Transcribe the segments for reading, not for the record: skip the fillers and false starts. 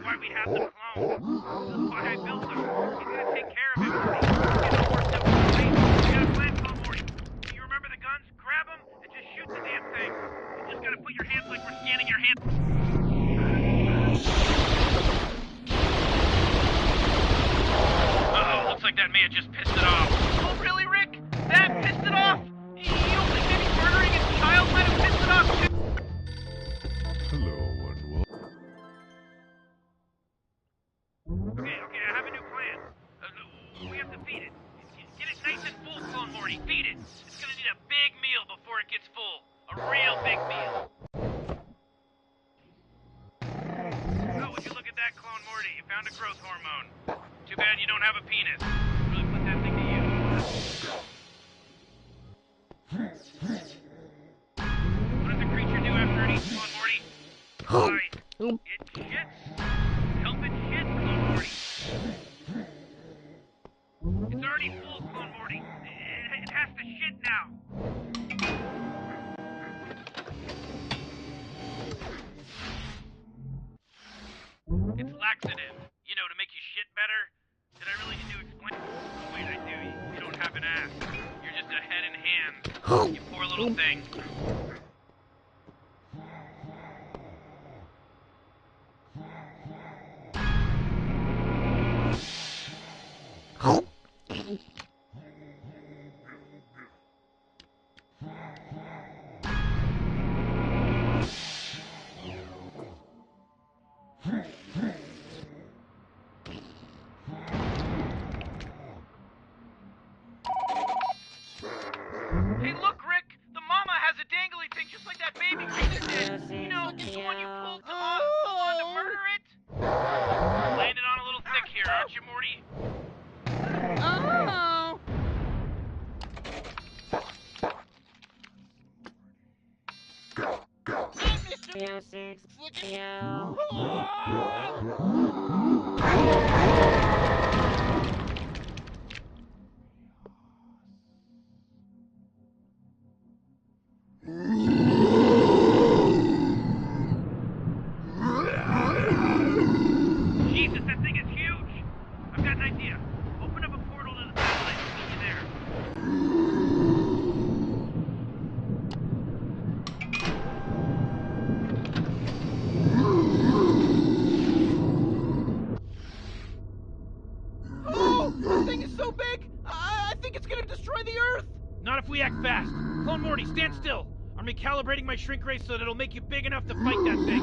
why we have the clone. That's why I built him. He's gonna take care of it, Morty. Get all worked up with the we got a plan, Clone Morty. Do you remember the guns? Grab them and just shoot the damn thing. You just gotta put your hands like we're scanning your hands. Uh-oh, looks like that may have just pissed it off. Oh, really, Rick? That pissed it off? You don't think maybe murdering his child might have pissed it off, too? Hello, and welcome. Okay, I have a new plan. We have to feed it. Get it nice and full, Clone Morty. Feed it. It's gonna need a big meal before it gets full. A real big meal. Oh, would you look at that, Clone Morty? You found a growth hormone. Too bad you don't have a penis. Really put that thing to use. What does the creature do after it eats, Clone Morty? Why? It shits. Help it shit, Clone Morty. It's already full, Clone Morty. It has to shit now. It's laxative. You know, to make you shit better. Did I really need to explain? Oh, wait, I do. You don't have an ass. You're just a head and hands. You poor little thing. Hey, look, Rick! The mama has a dangly thing just like that baby creature did. You know, the one you pulled on to murder it? Landed on a little thick here, aren't you, Morty? Oh! Mr. Jesus, that thing is huge! I've got an idea. Open up a portal to the satellite and meet you there. Oh! That thing is so big! I think it's gonna destroy the Earth! Not if we act fast. Clone Morty, stand still. I'm recalibrating my shrink ray so that it'll make you big enough to fight that thing.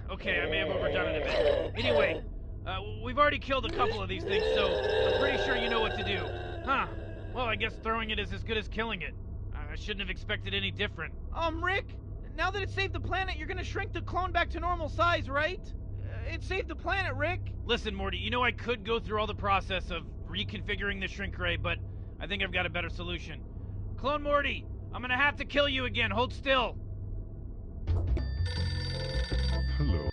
Okay, I may have overdone it a bit. Anyway, we've already killed a couple of these things, so I'm pretty sure you know what to do. Huh. Well, I guess throwing it is as good as killing it. I shouldn't have expected any different. Rick, now that it saved the planet, you're gonna shrink the clone back to normal size, right? It saved the planet, Rick. Listen, Morty, you know I could go through all the process of reconfiguring the shrink ray, but I think I've got a better solution. Clone Morty, I'm gonna have to kill you again. Hold still. Hello.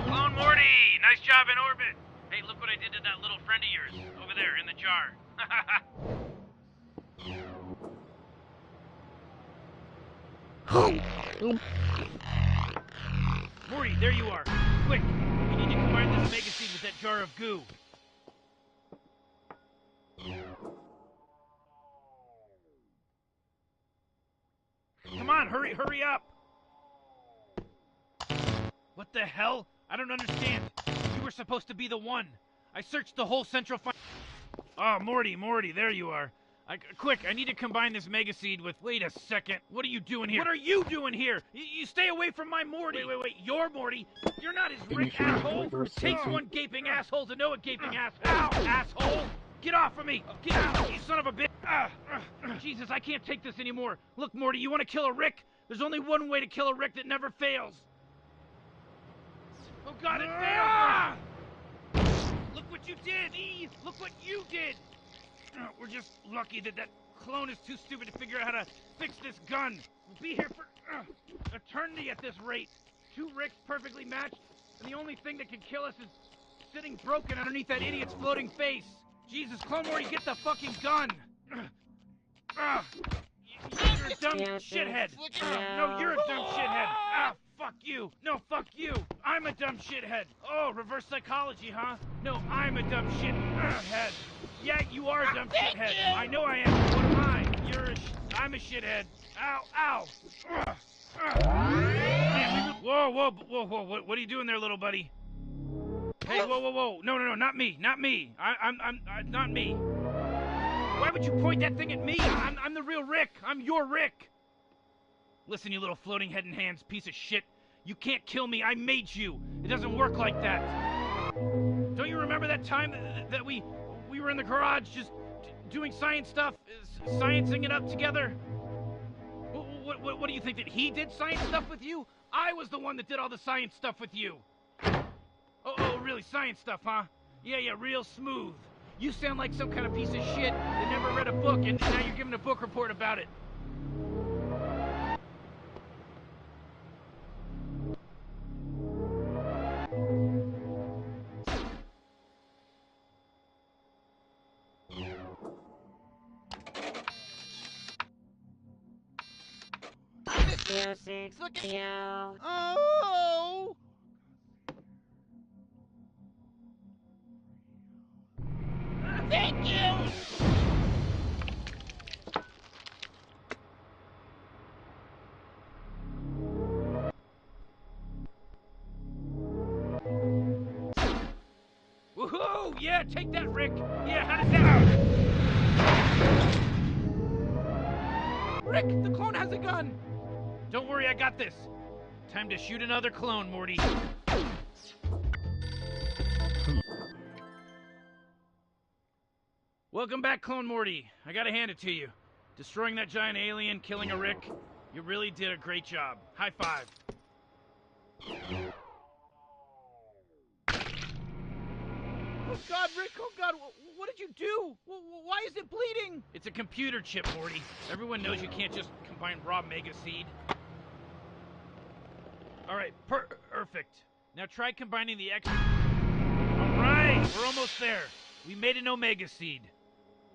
Clone Morty, nice job in orbit. Hey, look what I did to that little friend of yours over there in the jar. Morty, there you are. Quick, we need to combine this mega seed with that jar of goo. Come on, hurry up! What the hell? I don't understand. You were supposed to be the one. I searched the whole central Oh, Morty, there you are. Quick, I need to combine this mega seed with... Wait a second. What are you doing here? What are you doing here? You stay away from my Morty. Wait. You're Morty. You're not his Rick, asshole. It takes one gaping asshole to know a gaping asshole. Ow, asshole. Get off of me. Get out, you son of a bitch. Jesus, I can't take this anymore. Look, Morty, you want to kill a Rick? There's only one way to kill a Rick that never fails. Oh, God, it failed. Look what you did. Look what you did. We're just lucky that clone is too stupid to figure out how to fix this gun. We'll be here for eternity at this rate. 2 Ricks perfectly matched, and the only thing that can kill us is sitting broken underneath that idiot's floating face. Jesus, Clone Morty, get the fucking gun! You're a dumb shithead! No, you're a dumb shithead! Fuck you! No, fuck you! I'm a dumb shithead! Oh, reverse psychology, huh? No, I'm a dumb shithead! Yeah, you are a dumb shithead! I know I am! What am I? I'm a shithead! Ow, ow! Whoa, whoa, whoa, whoa, what are you doing there, little buddy? Hey, whoa, whoa, whoa! No, not me! Not me! I'm not me! Why would you point that thing at me? I'm the real Rick! I'm your Rick! Listen, you little floating head and hands piece of shit. You can't kill me. I made you. It doesn't work like that. Don't you remember that time that we were in the garage just doing science stuff, sciencing it up together? What do you think, that he did science stuff with you? I was the one that did all the science stuff with you. Oh, really? Science stuff, huh? Yeah, real smooth. You sound like some kind of piece of shit that never read a book, and now you're giving a book report about it. Look at you. Oh! Thank you. Woohoo! Yeah, take that, Rick! Yeah, how did that... Rick, the clone has a gun! Don't worry, I got this. Time to shoot another clone, Morty. Welcome back, Clone Morty. I gotta hand it to you. Destroying that giant alien, killing a Rick, you really did a great job. High five. Oh God, Rick, oh God, what did you do? Why is it bleeding? It's a computer chip, Morty. Everyone knows you can't just combine raw mega seed. Alright, perfect. Now try combining the extra... Alright, we're almost there. We made an omega seed.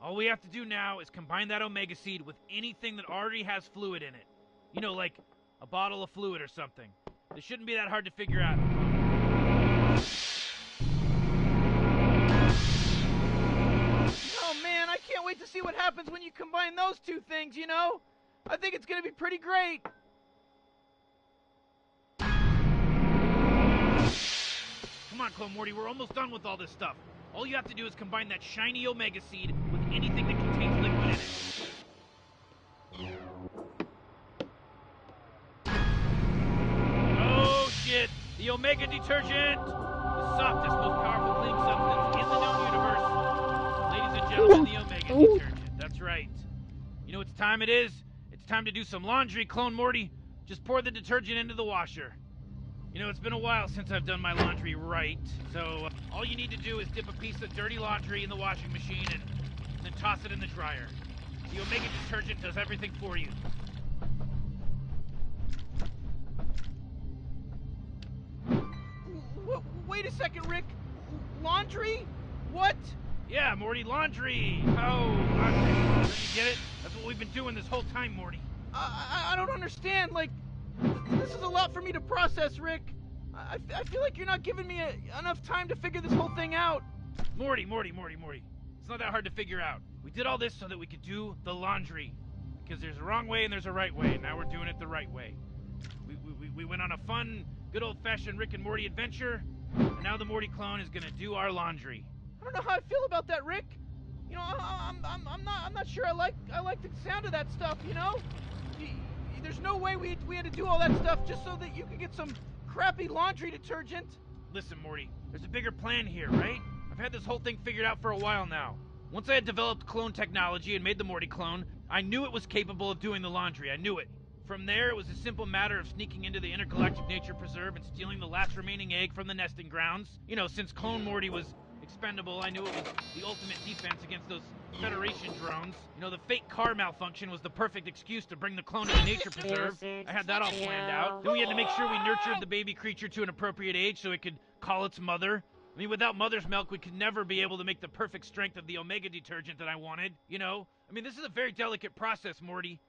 All we have to do now is combine that omega seed with anything that already has fluid in it. You know, like a bottle of fluid or something. This shouldn't be that hard to figure out. Oh man, I can't wait to see what happens when you combine those two things, you know? I think it's gonna be pretty great. Come on, Clone Morty, we're almost done with all this stuff. All you have to do is combine that shiny omega seed with anything that contains liquid in it. Oh shit! The omega detergent! The softest, most powerful cleaning substance in the known universe. Ladies and gentlemen, the omega detergent. That's right. You know what time it is? It's time to do some laundry, Clone Morty. Just pour the detergent into the washer. You know, it's been a while since I've done my laundry right, so all you need to do is dip a piece of dirty laundry in the washing machine and then toss it in the dryer. The omega detergent does everything for you. Wait a second, Rick. Laundry? What? Yeah, Morty, laundry. Oh, laundry. Don't you get it? That's what we've been doing this whole time, Morty. I don't understand, like... This is a lot for me to process, Rick. I feel like you're not giving me enough time to figure this whole thing out. Morty. It's not that hard to figure out. We did all this so that we could do the laundry. Because there's a wrong way and there's a right way, and now we're doing it the right way. We went on a fun, good old-fashioned Rick and Morty adventure, and now the Morty clone is gonna do our laundry. I don't know how I feel about that, Rick. You know, I'm not sure I like the sound of that stuff, you know? There's no way we had to do all that stuff just so that you could get some crappy laundry detergent. Listen, Morty, there's a bigger plan here, right? I've had this whole thing figured out for a while now. Once I had developed clone technology and made the Morty clone, I knew it was capable of doing the laundry. I knew it. From there, it was a simple matter of sneaking into the intergalactic nature preserve and stealing the last remaining egg from the nesting grounds. You know, since Clone Morty was expendable, I knew it was the ultimate defense against those Federation drones. You know, the fake car malfunction was the perfect excuse to bring the clone to the nature preserve. I had that all planned out. Then we had to make sure we nurtured the baby creature to an appropriate age so it could call its mother. I mean, without mother's milk, we could never be able to make the perfect strength of the Omega detergent that I wanted, you know? I mean, this is a very delicate process, Morty.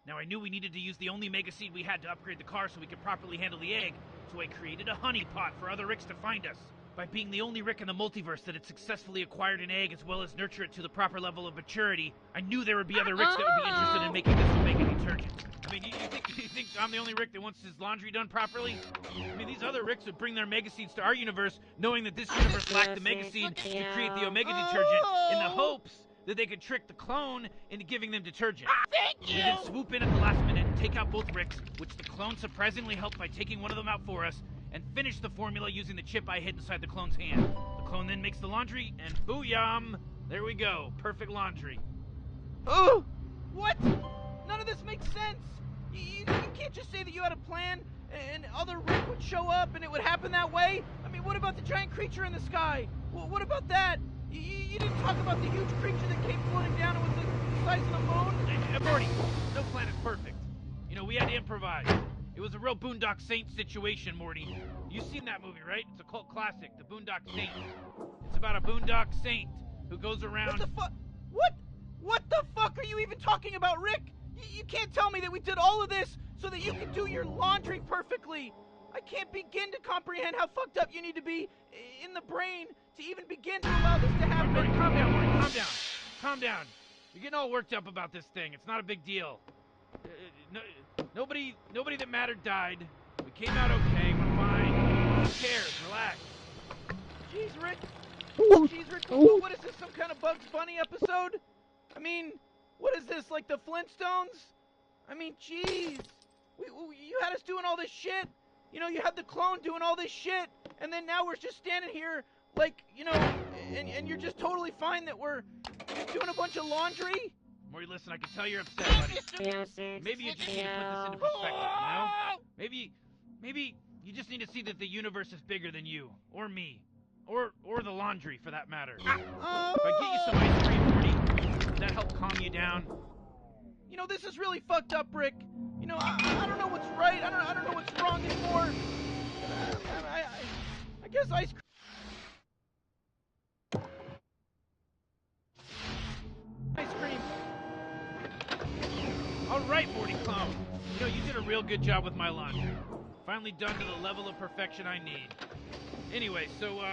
Now, I knew we needed to use the only Mega Seed we had to upgrade the car so we could properly handle the egg, so I created a honeypot for other Ricks to find us. By being the only Rick in the multiverse that had successfully acquired an egg as well as nurture it to the proper level of maturity, I knew there would be other Ricks that would be interested in making this Omega detergent. I mean, you think I'm the only Rick that wants his laundry done properly? I mean, these other Ricks would bring their Mega Seeds to our universe, knowing that this universe lacked the Mega Seed to create the Omega detergent, in the hopes that they could trick the clone into giving them detergent. Thank you. And then swoop in at the last minute and take out both Ricks, which the clone surprisingly helped by taking one of them out for us, and finish the formula using the chip I hid inside the clone's hand. The clone then makes the laundry, and booyah! There we go. Perfect laundry. Oh! What? None of this makes sense. You can't just say that you had a plan and other Rick would show up and it would happen that way. I mean, what about the giant creature in the sky? What about that? You didn't talk about the huge creature that came floating down and was the size of the moon? Morty, no plan is perfect. You know, we had to improvise. It was a real Boondock Saints situation, Morty. You've seen that movie, right? It's a cult classic, The Boondock Saint. It's about a Boondock Saint who goes around... What the fuck? What the fuck are you even talking about, Rick? You can't tell me that we did all of this so that you can do your laundry perfectly. I can't begin to comprehend how fucked up you need to be in the brain to even begin to allow this to happen. Morty, calm down, Morty, calm down. Calm down. You're getting all worked up about this thing. It's not a big deal. Nobody that mattered died. We came out okay. We're fine. Who cares? Relax. Jeez, Rick. Jeez, Rick. What is this, some kind of Bugs Bunny episode? I mean, what is this, like the Flintstones? I mean, jeez. You had us doing all this shit. You know, you had the clone doing all this shit. And then now we're just standing here, like, you know, and you're just totally fine that we're doing a bunch of laundry? Morty, listen, I can tell you're upset, buddy. Maybe you just need to put this into perspective, you know? Maybe you just need to see that the universe is bigger than you, or me, or the laundry, for that matter. If I get you some ice cream, Morty, would that help calm you down? You know, this is really fucked up, Rick. You know, I don't know what's right. I don't know what's wrong anymore. I guess ice cream. All right, Morty Clone. You know, you did a real good job with my laundry. Finally done to the level of perfection I need. Anyway, so,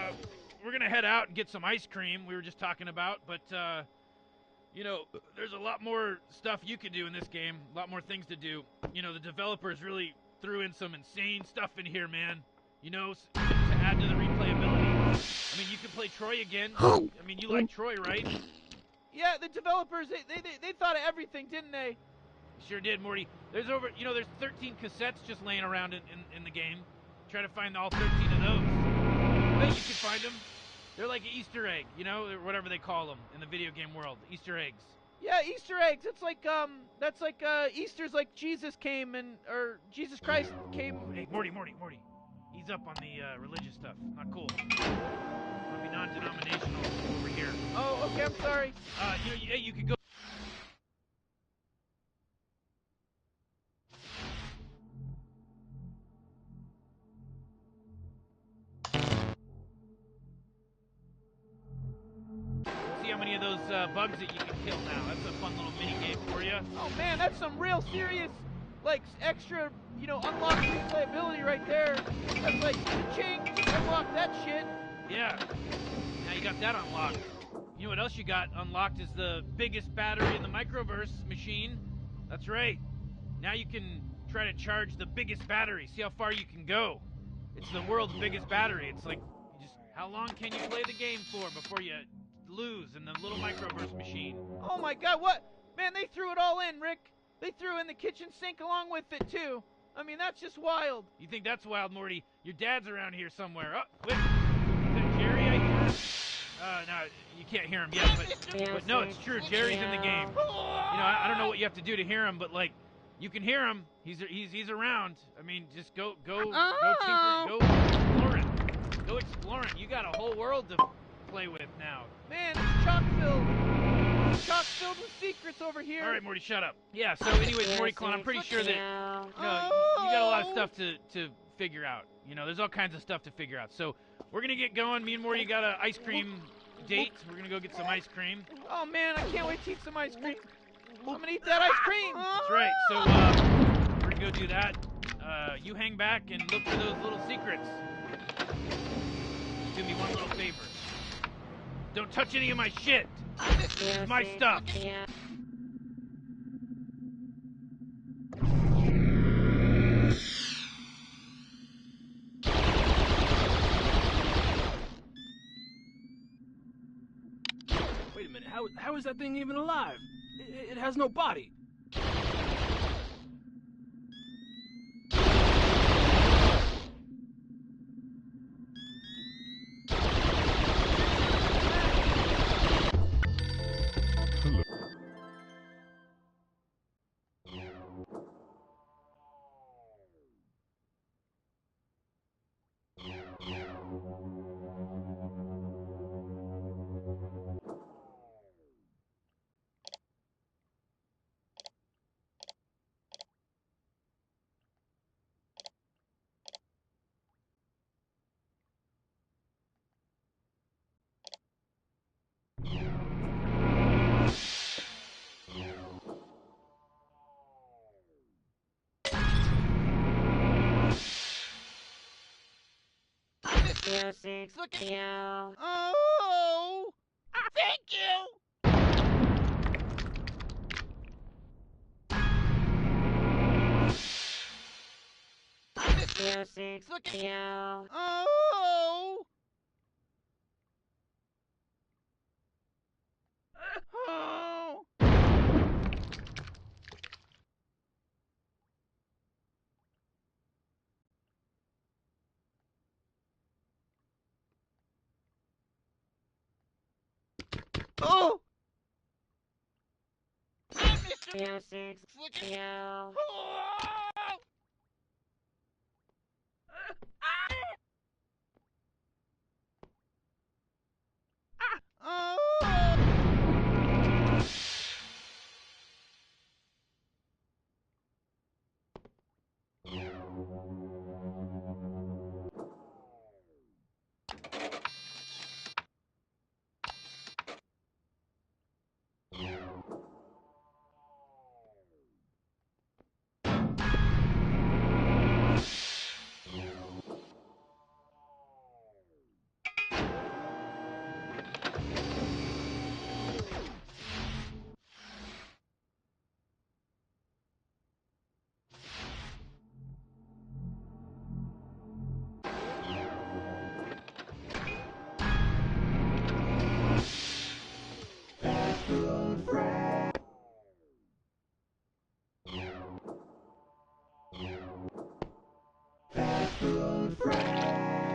we're gonna head out and get some ice cream we were just talking about, but, you know, there's a lot more stuff you can do in this game, a lot more things to do. You know, the developers really threw in some insane stuff in here, man. You know, to add to the replayability. I mean, you can play Troy again. I mean, you like Troy, right? Yeah, the developers, they thought of everything, didn't they? Sure did, Morty. There's 13 cassettes just laying around in the game. Try to find all 13 of those. I bet you can find them. They're like an Easter egg, you know, or whatever they call them in the video game world. Easter eggs. Yeah, Easter eggs. It's like, that's like, Easter's like Jesus came or Jesus Christ came. Hey, Morty. Ease up on the, religious stuff. Not cool. I want to be non-denominational over here. Oh, okay, I'm sorry. You could go. See how many of those bugs that you can kill now. That's a fun little mini game for you. Oh man, that's some real serious, like, extra, you know, unlocked replayability right there. That's like, ching, unlock that shit. Yeah. Now you got that unlocked. You know what else you got unlocked is the biggest battery in the microverse machine. That's right. Now you can try to charge the biggest battery. See how far you can go. It's the world's biggest battery. It's like, how long can you play the game for before you lose in the little microverse machine? Oh my god, what? Man, they threw it all in, Rick. They threw in the kitchen sink along with it, too. I mean, that's just wild. You think that's wild, Morty? Your dad's around here somewhere. Oh, wait. Is that Jerry I hear? No, you can't hear him yet, but no, it's true. Jerry's in the game. You know, I don't know what you have to do to hear him, but, like, you can hear him. He's around. I mean, just go tinker, go exploring. Go exploring. You got a whole world to play with now. Man, it's chock-filled. chock filled with secrets over here. All right, Morty, shut up. Yeah. So, anyways, Morty Clone, I'm pretty sure that you got a lot of stuff to figure out. You know, there's all kinds of stuff to figure out. So, we're gonna get going. Me and Morty got an ice cream date. We're gonna go get some ice cream. Oh man, I can't wait to eat some ice cream. I'm gonna eat that ice cream. That's right. So, we're gonna go do that. You hang back and look for those little secrets. Just do me one little favor. Don't touch any of my shit. This is my stuff. Wait a minute, how is that thing even alive? It has no body. Hello. Look at you. Oh! Thank you. Look at you. Oh! Oh! Oh! I'm Mr. Look at you. Oh! Oh!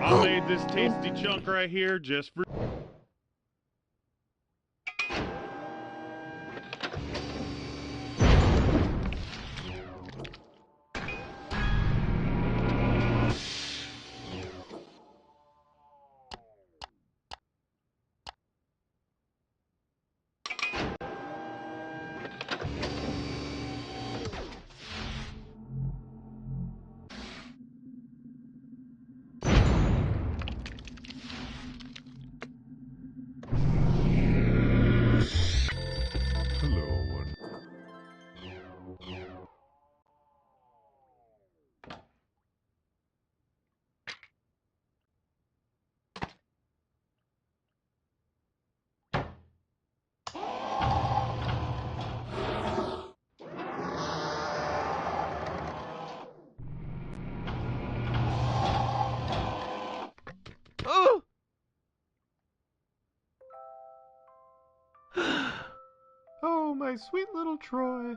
I made this tasty chunk right here just for... Hello, one. Oh! Oh, my sweet little Troy.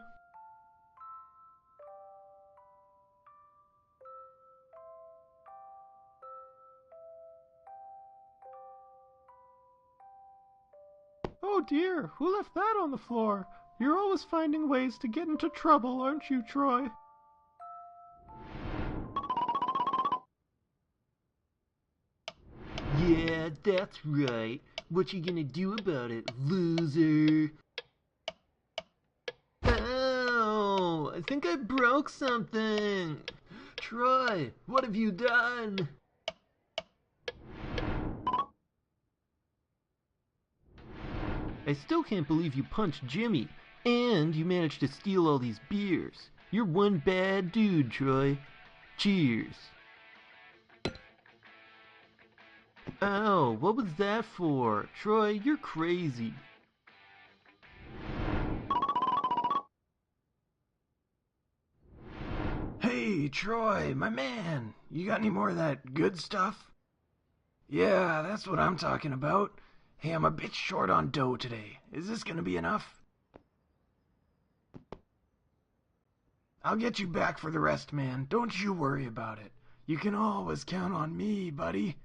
Oh dear, who left that on the floor? You're always finding ways to get into trouble, aren't you, Troy? Yeah, that's right. What you gonna do about it, loser? I think I broke something. Troy, what have you done? I still can't believe you punched Jimmy, and you managed to steal all these beers. You're one bad dude, Troy. Cheers. Ow, what was that for? Troy, you're crazy. Hey, Troy, my man, you got any more of that good stuff? Yeah, that's what I'm talking about. Hey, I'm a bit short on dough today. Is this gonna be enough? I'll get you back for the rest, man. Don't you worry about it. You can always count on me, buddy.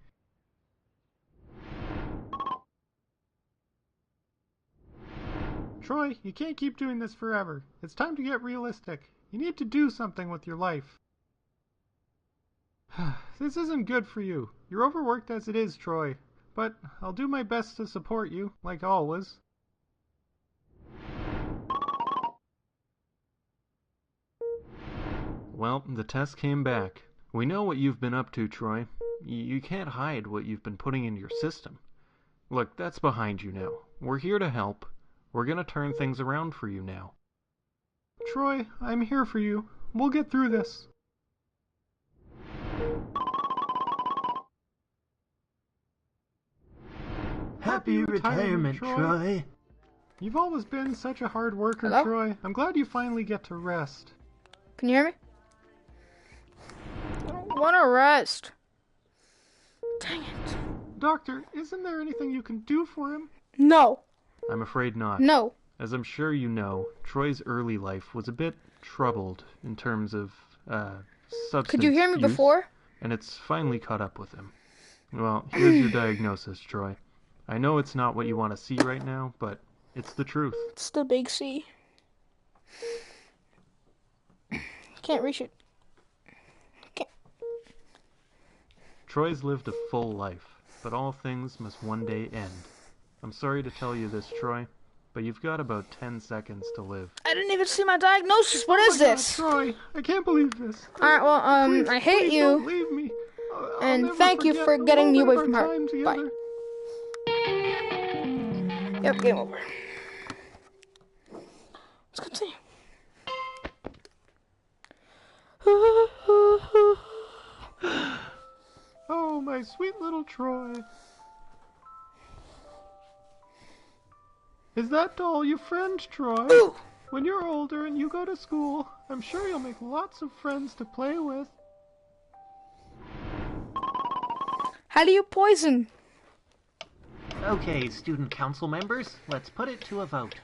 Troy, you can't keep doing this forever. It's time to get realistic. You need to do something with your life. This isn't good for you. You're overworked as it is, Troy. But I'll do my best to support you, like always. Well, the test came back. We know what you've been up to, Troy. You can't hide what you've been putting into your system. Look, that's behind you now. We're here to help. We're gonna turn things around for you now. Troy, I'm here for you. We'll get through this. Happy retirement, Troy. You've always been such a hard worker, Hello? Troy. I'm glad you finally get to rest. Can you hear me? I don't want to rest. Dang it. Doctor, isn't there anything you can do for him? No. I'm afraid not. No. As I'm sure you know, Troy's early life was a bit troubled in terms of, substance Could you hear me use, before? and it's finally caught up with him. Well, here's your diagnosis, Troy. I know it's not what you want to see right now, but it's the truth. It's the big C. Can't reach it. Can't. Troy's lived a full life, but all things must one day end. I'm sorry to tell you this, Troy, but you've got about 10 seconds to live. I didn't even see my diagnosis. What is this? Troy, I can't believe this. Alright, well, Please, I hate please you. don't leave me. I'll And never thank you forget for the getting me moment away of from our her. time Bye. together. Yep, game over. Let's continue. Oh, my sweet little Troy. Is that doll your friend, Troy? Ooh. When you're older and you go to school, I'm sure you'll make lots of friends to play with. How do you poison? Okay, student council members, let's put it to a vote.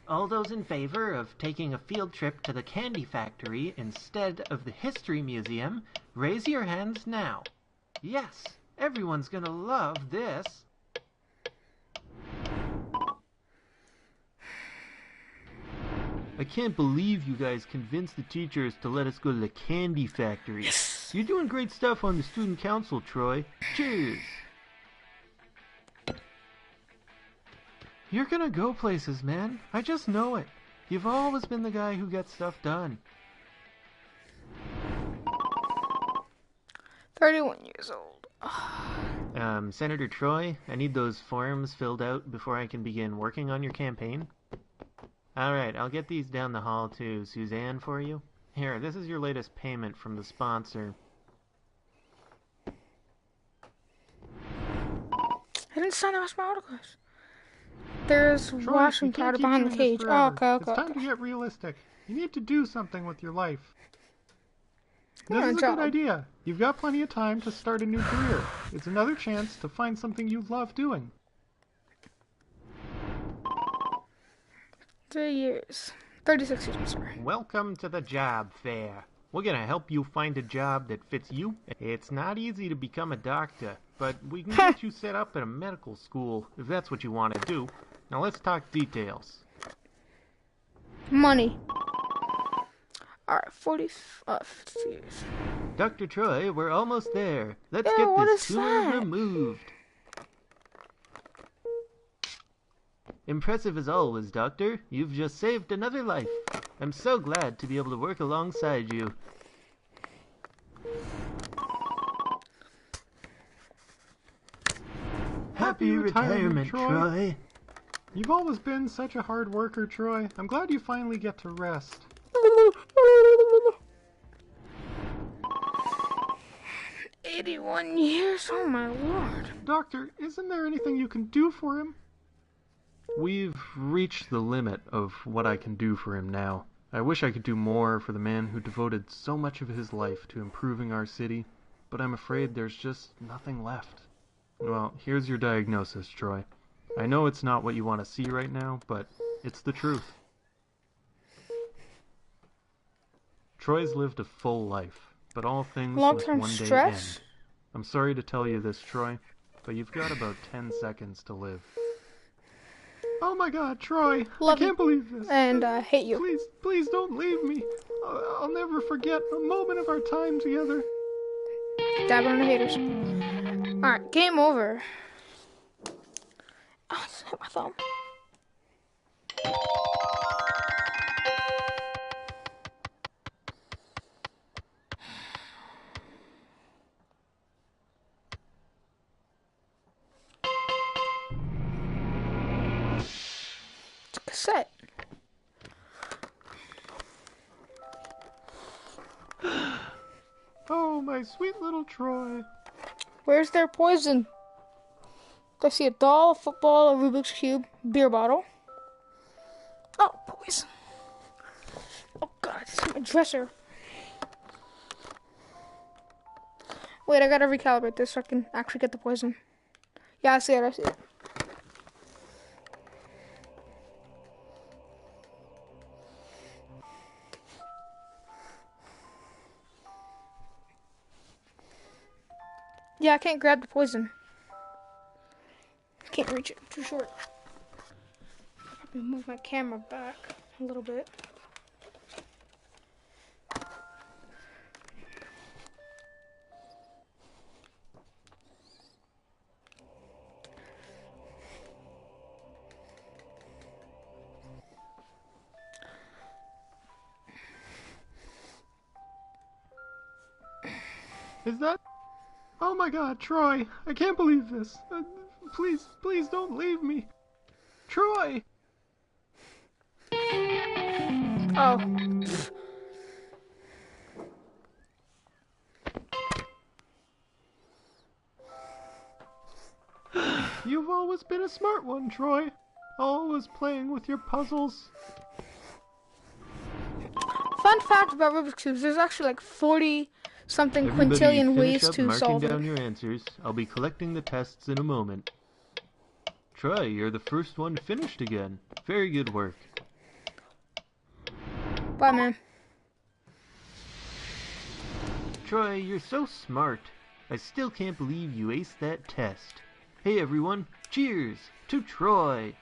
All those in favor of taking a field trip to the candy factory instead of the history museum, raise your hands now. Yes, everyone's gonna love this. I can't believe you guys convinced the teachers to let us go to the candy factory. Yes. You're doing great stuff on the student council, Troy. Cheers. You're gonna go places, man. I just know it. You've always been the guy who gets stuff done. 31 years old. Senator Troy, I need those forms filled out before I can begin working on your campaign. Alright, I'll get these down the hall to Suzanne for you. Here, this is your latest payment from the sponsor. I didn't sign off my autographs. There's Troy, washing you can't powder keep behind the doing this cage. forever. Oh, okay. It's time to get realistic. You need to do something with your life. Come This on, is a job. good idea. You've got plenty of time to start a new career. It's another chance to find something you love doing. 3 years. 36 years, I'm sorry. Welcome to the job fair. We're gonna help you find a job that fits you. It's not easy to become a doctor, but we can get you set up at a medical school if that's what you want to do. Now let's talk details. Money. Alright, 50 years. Dr. Troy, we're almost there. Let's Ew, get what this is tumor that? removed. Impressive as always, Doctor. You've just saved another life. I'm so glad to be able to work alongside you. Happy retirement, Troy. You've always been such a hard worker, Troy. I'm glad you finally get to rest. 81 years? Oh my lord. Doctor, isn't there anything you can do for him? We've reached the limit of what I can do for him now. I wish I could do more for the man who devoted so much of his life to improving our city, but I'm afraid there's just nothing left. Well, here's your diagnosis, Troy. I know it's not what you want to see right now, but it's the truth. Troy's lived a full life, but all things must Long-term one day stress? end. I'm sorry to tell you this, Troy, but you've got about 10 seconds to live. Oh my god, Troy! Love I can't believe this. And hate you. Please don't leave me. I'll never forget a moment of our time together. Dabbing on the haters. Alright, game over. Oh, I just hit my thumb. It's a cassette. Oh, my sweet little Troy. Where's their poison? Do I see a doll, a football, a Rubik's Cube, beer bottle? Oh, poison. Oh god, it's in my dresser. Wait, I gotta recalibrate this so I can actually get the poison. Yeah, I see it, I see it. Yeah, I can't grab the poison. Can't reach it. Too short. Let me move my camera back a little bit. Is that... Oh my god, Troy! I can't believe this. Please don't leave me. Troy! Oh. You've always been a smart one, Troy. Always playing with your puzzles. Fun fact about Rubik's Cubes, there's actually like 40-something Everybody quintillion finish ways up to marking solve down it. your answers. I'll be collecting the tests in a moment. Troy, you're the first one finished again. Very good work. Bye, man. Troy, you're so smart. I still can't believe you aced that test. Hey everyone, cheers to Troy!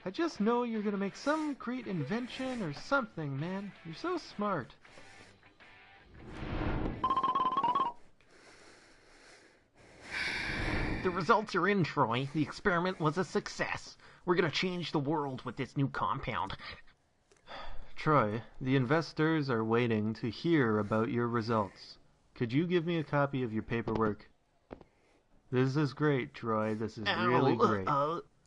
I just know you're gonna make some great invention or something, man. You're so smart. The results are in, Troy. The experiment was a success. We're gonna change the world with this new compound. Troy, the investors are waiting to hear about your results. Could you give me a copy of your paperwork? This is great, Troy. This is really great.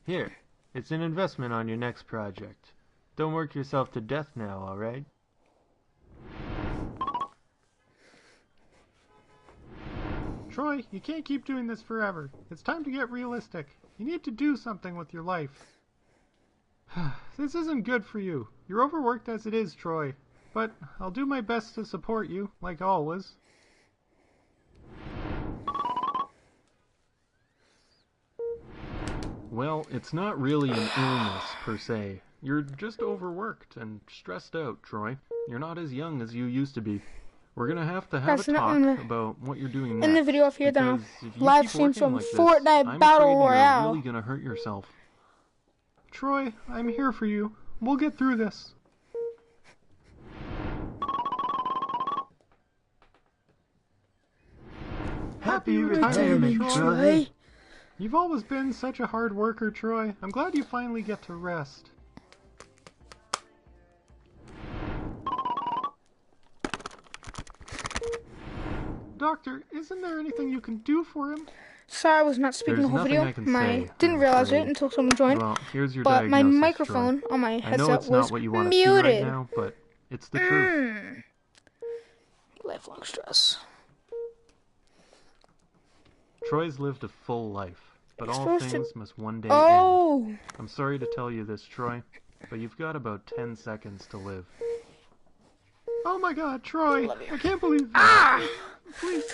Here, it's an investment on your next project. Don't work yourself to death now, alright? Troy, you can't keep doing this forever. It's time to get realistic. You need to do something with your life. This isn't good for you. You're overworked as it is, Troy. But I'll do my best to support you, like always. Well, it's not really an illness, per se. You're just overworked and stressed out, Troy. You're not as young as you used to be. We're gonna have a Guys, talk about what you're doing next. In the video up here, then because if you live keep stream working some like this, Fortnite I'm Battle afraid Royale. You're really gonna hurt yourself. Troy, I'm here for you. We'll get through this. Happy retirement, Troy! You've always been such a hard worker, Troy. I'm glad you finally get to rest. Doctor, isn't there anything you can do for him? Sorry, I was not speaking There's the whole nothing video. I can say, Didn't I'm realize it afraid. until someone joined. Well, here's your But my diagnosis, microphone Troy. on my I know headset it's was not what you want to see right muted. now, but it's the truth. Lifelong stress. Troy's lived a full life, but You're all supposed to- things must one day end. Oh! I'm sorry to tell you this, Troy, but you've got about 10 seconds to live. Oh my god, Troy! I can't believe that. Please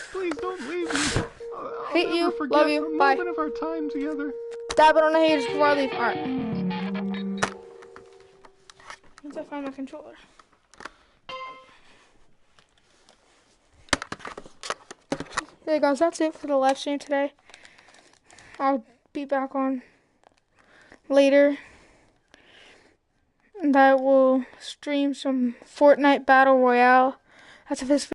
don't leave me. I'll Hate never you, forget love you, a bye. moment of our time together. Dab it on the haters before I leave. Alright. Once I find my controller. Hey guys, that's it for the live stream today. I'll be back on later. And I will stream some Fortnite Battle Royale. That's if this